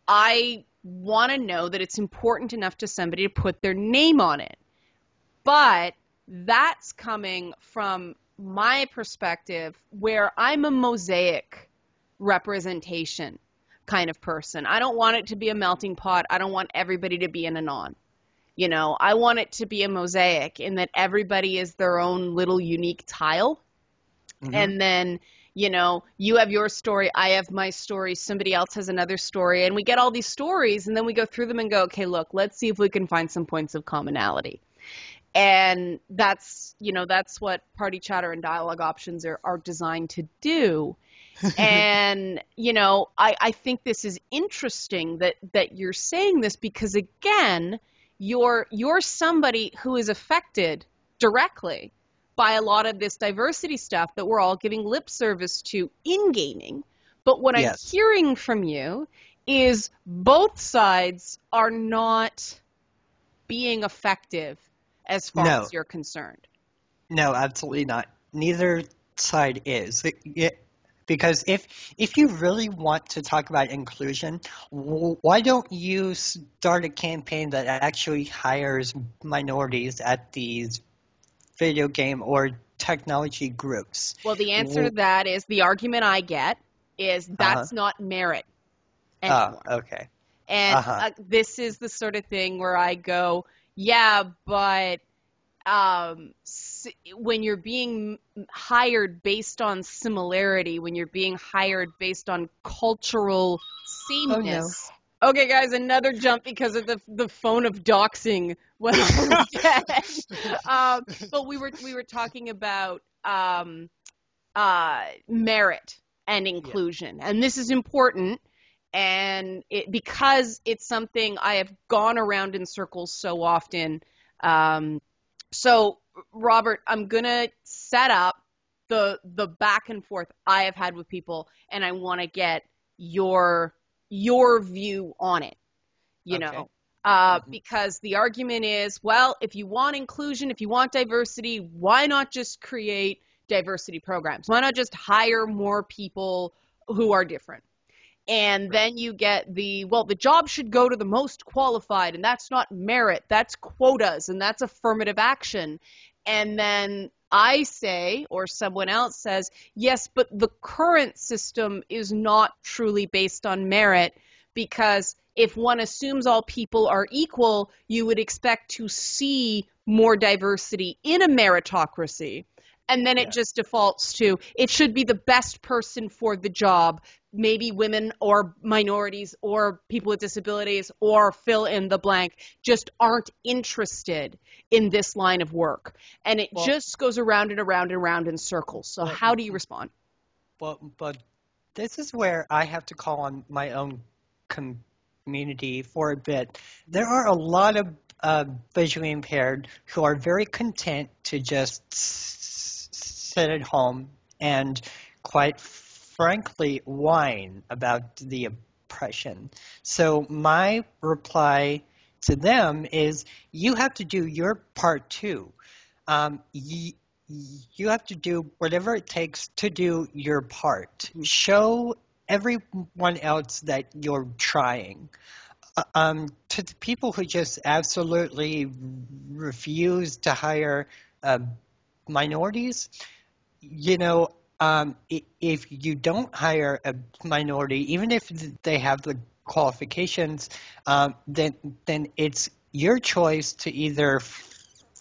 I want to know that it's important enough to somebody to put their name on it. But that's coming from my perspective, where I'm a mosaic representation kind of person. I don't want it to be a melting pot. I don't want everybody to be an anon. I want it to be a mosaic in that everybody is their own little unique tile. And then, you have your story, I have my story, somebody else has another story, and we get all these stories, and then we go through them and go, okay, look, let's see if we can find some points of commonality. And that's what party chatter and dialogue options are designed to do. And, I think this is interesting that you're saying this, because again, you're somebody who is affected directly by a lot of this diversity stuff that we're all giving lip service to in gaming. But what I'm hearing from you is both sides are not being effective as far as you're concerned. No, absolutely not. Neither side is. Because if you really want to talk about inclusion, why don't you start a campaign that actually hires minorities at these video game or technology groups? Well, the answer to that is, the argument I get is that's not merit anymore. Oh, okay. And this is the sort of thing where I go, yeah, but when you're being hired based on similarity, when you're being hired based on cultural sameness. Oh, no. Okay, guys, another jump because of the phone of doxing went off again. But we were talking about merit and inclusion, and this is important. And because it's something I have gone around in circles so often, So, Robert, I'm gonna set up the back and forth I have had with people, and I want to get your view on it. You Okay. know, Hmm. because the argument is, well, if you want inclusion, if you want diversity, why not just create diversity programs? Why not just hire more people who are different? And Right. then you get the job should go to the most qualified, and that's not merit, that's quotas, and that's affirmative action. And then I say, or someone else says, yes, but the current system is not truly based on merit, because if one assumes all people are equal, you would expect to see more diversity in a meritocracy. And then it Yes. just defaults to it should be the best person for the job, maybe women or minorities or people with disabilities or fill in the blank just aren't interested in this line of work. And it Well, just goes around and around and around in circles. So well, how do you respond? but this is where I have to call on my own community for a bit. There are a lot of visually impaired who are very content to just sit at home and, quite frankly, whine about the oppression. So my reply to them is, you have to do your part too. Um, y- you have to do whatever it takes to do your part. Mhm. Show everyone else that you're trying. To the people who just absolutely refuse to hire uh, minorities, you know, if you don't hire a minority, even if they have the qualifications, then it's your choice to either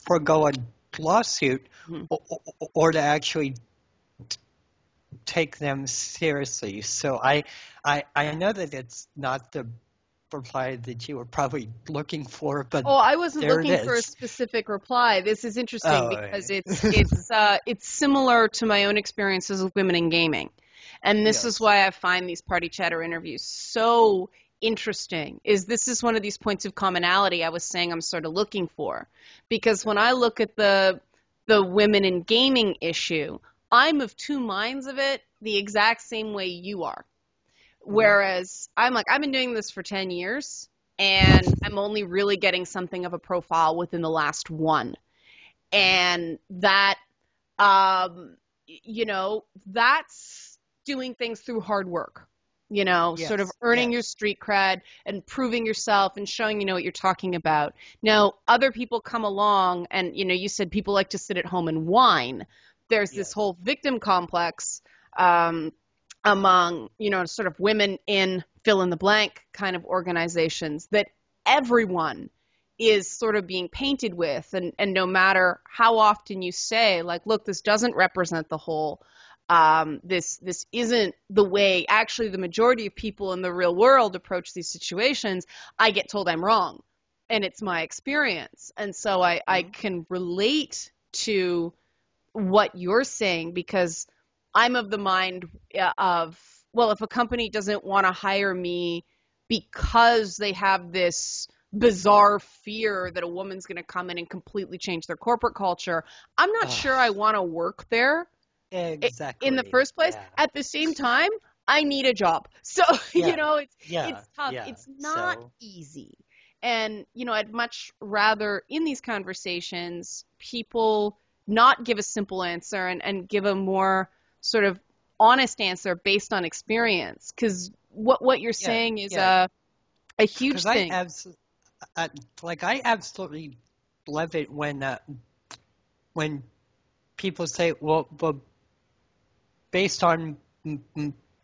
forego a lawsuit, Mhm. or to actually take them seriously. So I know that it's not the reply that you were probably looking for, but Oh, I wasn't there it looking for a is. specific reply. This is interesting Oh, because it's similar to my own experiences with women in gaming. And this is yes, why I find these party chatter interviews so interesting. Is this is one of these points of commonality I was saying I'm sort of looking for. Because when I look at the women in gaming issue, I'm of two minds of it the exact same way you are. hmm, Whereas I'm like, I've been doing this for 10 years and I'm only really getting something of a profile within the last one. hmm, And that, um, that's doing things through hard work, sort of yes, earning your yes, street cred and proving yourself and showing you know what you're talking about. Now, other people come along and, you said people like to sit at home and whine. There's this yes. whole victim complex. Um, Among, sort of women in fill in the blank kind of organizations that everyone is sort of being painted with. And no matter how often you say, like, look, this doesn't represent the whole, this isn't the way actually the majority of people in the real world approach these situations, I get told I'm wrong. And it's my experience. And so I Hmm. can relate to what you're saying because I'm of the mind of, well, if a company doesn't want to hire me because they have this bizarre fear that a woman's going to come in and completely change their corporate culture, I'm not sure I Oh, want to work there in the exactly. first place. Yeah, At the same time, I need a job. So, yeah, it's yeah, tough. yeah. It's not So, easy. And, I'd much rather in these conversations people not give a simple answer and give a more sort of honest answer based on experience. Because what you're yeah, saying is yeah. a huge Because I thing. I absolutely love it when people say, well, based on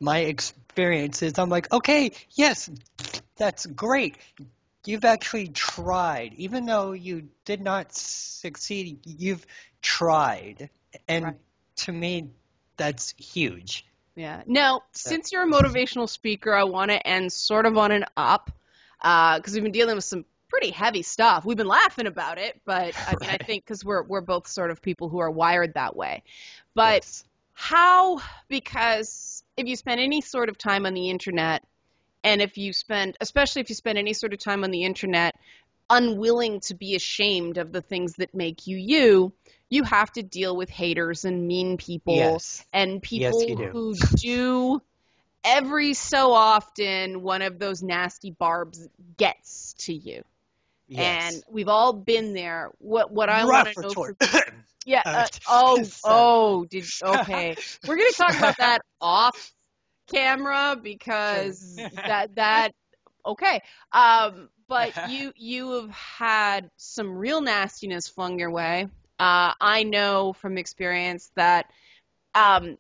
my experiences, I'm like, okay, yes, that's great. You've actually tried, even though you did not succeed. You've tried, and Right. to me, that's huge. Yeah. Now, So, since you're a motivational speaker, I want to end sort of on an up because we've been dealing with some pretty heavy stuff. We've been laughing about it, but I mean, I right. think because we're both sort of people who are wired that way. But Yes. how? Because if you spend any sort of time on the internet, and if you spend, especially if you spend any sort of time on the internet unwilling to be ashamed of the things that make you you, you have to deal with haters and mean people Yes. and Yes, you people do. who do every so often one of those nasty barbs gets to you. And Yes. we've all been there. What I want to Rough know retort. for yeah, Uh, sorry. okay. We're going to talk about that off camera because that okay. But you have had some real nastiness flung your way. I know from experience that um,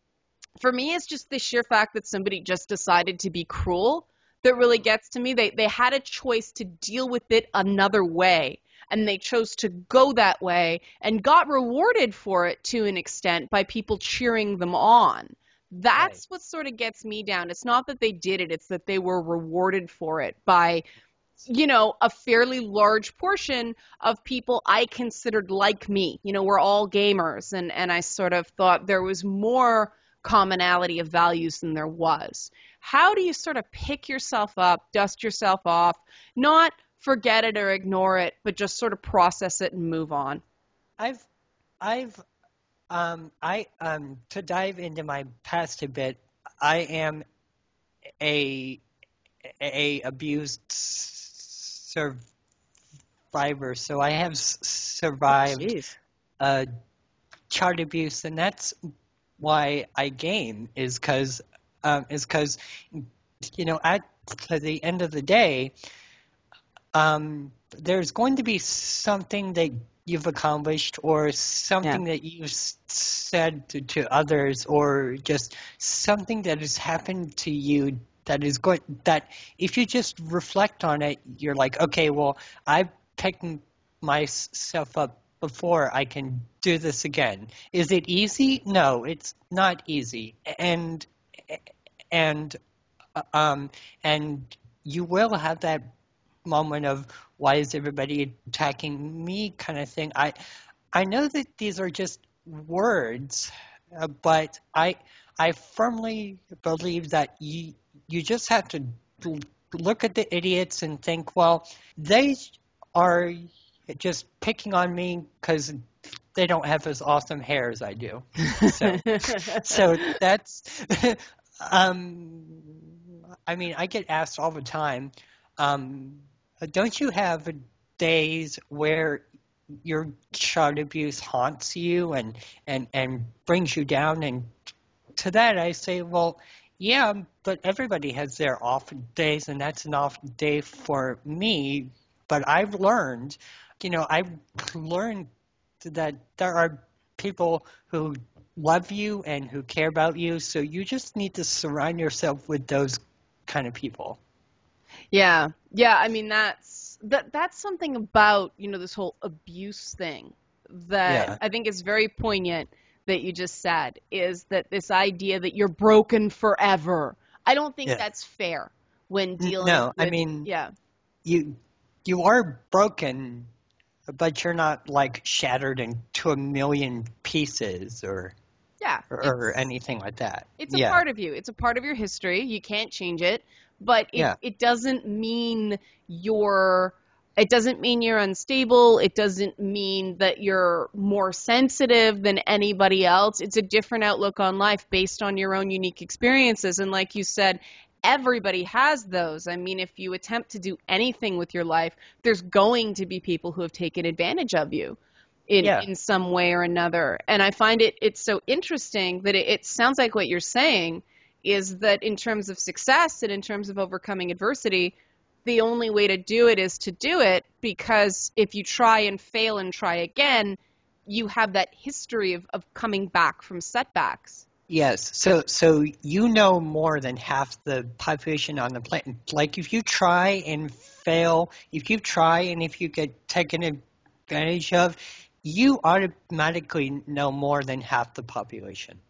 for me, it's just the sheer fact that somebody just decided to be cruel that really gets to me. They had a choice to deal with it another way, and they chose to go that way and got rewarded for it to an extent by people cheering them on. Right. That's what sort of gets me down. It's not that they did it, it's that they were rewarded for it by, a fairly large portion of people I considered like me. We're all gamers, and I sort of thought there was more commonality of values than there was. How do you sort of pick yourself up, dust yourself off, not forget it or ignore it, but just sort of process it and move on? I've I've I to dive into my past a bit, I am a abused survivor, so I have survived Jeez. uh, child abuse, and that's why I game is because at the end of the day, there's going to be something that you've accomplished or Yeah. something that you've said to others or just something that has happened to you that is going that if you just reflect on it, you're like, okay, well, I've picked myself up before, I can do this again. Is it easy? No, it's not easy. And um and you will have that moment of why is everybody attacking me kind of thing. I know that these are just words, but I firmly believe that you just have to look at the idiots and think, well, they are just picking on me because they don't have as awesome hair as I do. So so that's um I mean, I get asked all the time, um, don't you have days where your child abuse haunts you and brings you down? And to that I say, well, yeah, but everybody has their off days, and that's an off day for me. But I've learned that there are people who love you and who care about you, so you just need to surround yourself with those kind of people. Yeah. Yeah, I mean that's something about, this whole abuse thing that Yeah, I think is very poignant that you just said is that this idea that you're broken forever. I don't think yeah. that's fair when dealing No, I with mean, yeah. you you are broken, but you're not like shattered into a million pieces Yeah, or anything like that. it's a Yeah, part of you. It's a part of your history. You can't change it, but yeah, it doesn't mean you're it doesn't mean you're unstable. It doesn't mean that you're more sensitive than anybody else. It's a different outlook on life based on your own unique experiences. And like you said, everybody has those. I mean, if you attempt to do anything with your life, there's going to be people who have taken advantage of you yeah. in some way or another. And I find it's so interesting that it sounds like what you're saying is that in terms of success and in terms of overcoming adversity, the only way to do it is to do it because if you try and fail and try again, you have that history of coming back from setbacks. Yes, so you know more than half the population on the planet. Like if you try and fail, if you try and if you get taken advantage of, you automatically know more than half the population.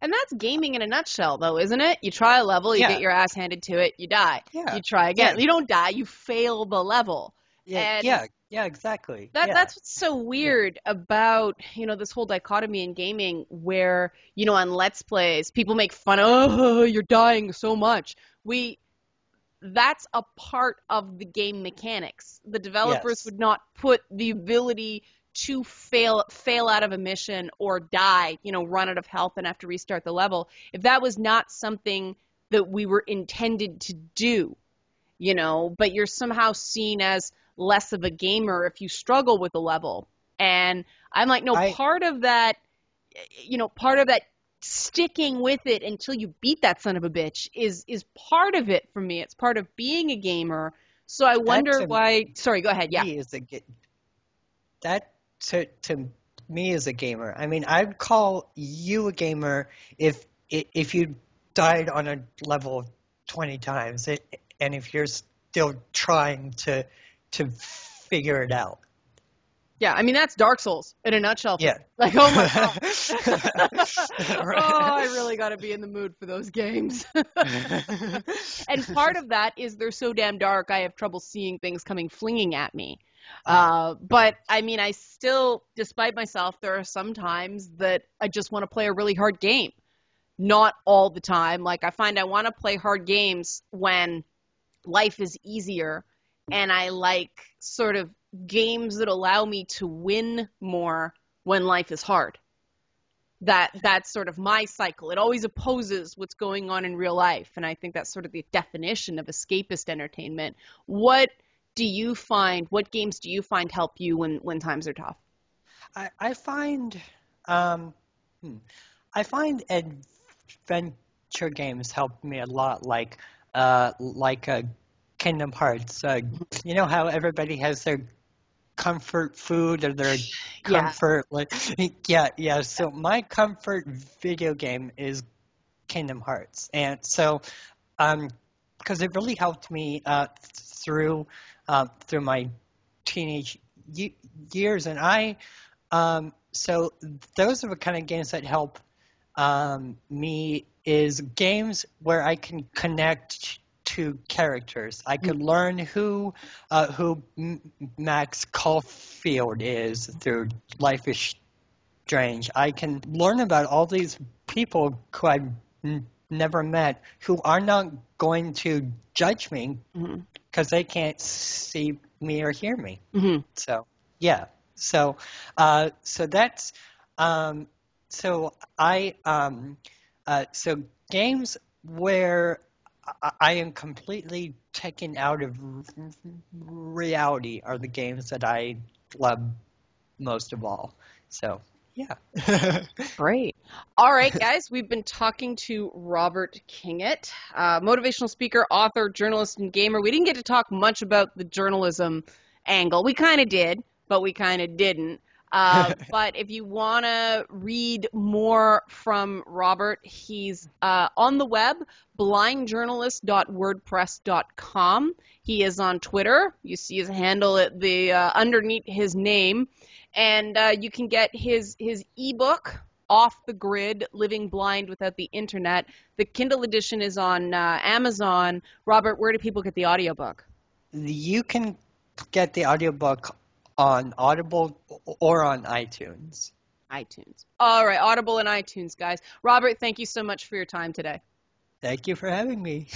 And that's gaming in a nutshell, though, isn't it? You try a level, you get Yeah, your ass handed to it, you die. yeah, You try yeah, again. You don't die, you fail the level. yeah, And yeah, exactly. that's Yeah, what's so yeah, weird about, this whole dichotomy in gaming where, on Let's Plays, people make fun of, oh, you're dying so much. We that's a part of the game mechanics. The developers Yes. would not put the ability to fail out of a mission or die, run out of health and have to restart the level, if that was not something that we were intended to do, but you're somehow seen as less of a gamer if you struggle with a level. And I'm like, no, I part of that sticking with it until you beat that son of a bitch is part of it for me. It's part of being a gamer. So I that wonder why. Sorry, go ahead. Yeah. me is a ga- that to me is a gamer. I mean, I'd call you a gamer if you died on a level 20 times, and if you're still trying to figure it out. Yeah, I mean that's Dark Souls in a nutshell. Yeah. Like, oh my god. Oh, Right. I really got to be in the mood for those games. And part of that is they're so damn dark, I have trouble seeing things coming flinging at me. Ah, But I mean, I still, despite myself, there are some times that I just want to play a really hard game. Not all the time. Like, I find I want to play hard games when life is easier, and I like sort of games that allow me to win more when life is hard. That's sort of my cycle. It always opposes what's going on in real life, and I think that's sort of the definition of escapist entertainment. What what games do you find help you when times are tough? I find um, hmm, I find adventure games help me a lot, like Kingdom Hearts. You know how everybody has their comfort food or their Yeah. comfort, like, yeah. So my comfort video game is Kingdom Hearts, and so because it really helped me through through my teenage ye- years, and so those are the kind of games that help me, is games where I can connect to characters. I could learn Max Caulfield is through Life is Strange. I can learn about all these people who I've never met, who are not going to judge me Mm-hmm. because they can't see me or hear me. Mm-hmm. So yeah. So so that's um, so I so games where I am completely taken out of reality are the games that I love most of all. So yeah. Great. All right, guys, we've been talking to Robert Kingett, motivational speaker, author, journalist, and gamer. We didn't get to talk much about the journalism angle. We kind of did, but we kind of didn't. But if you want to read more from Robert, he's on the web, blindjournalist.wordpress.com. He is on Twitter. You see his handle at the underneath his name. And you can get his ebook, Off the Grid, Living Blind Without the Internet. The Kindle edition is on Amazon. Robert, where do people get the audiobook? You can get the audiobook on Audible or on iTunes. iTunes. All right, Audible and iTunes, guys. Robert, thank you so much for your time today. Thank you for having me.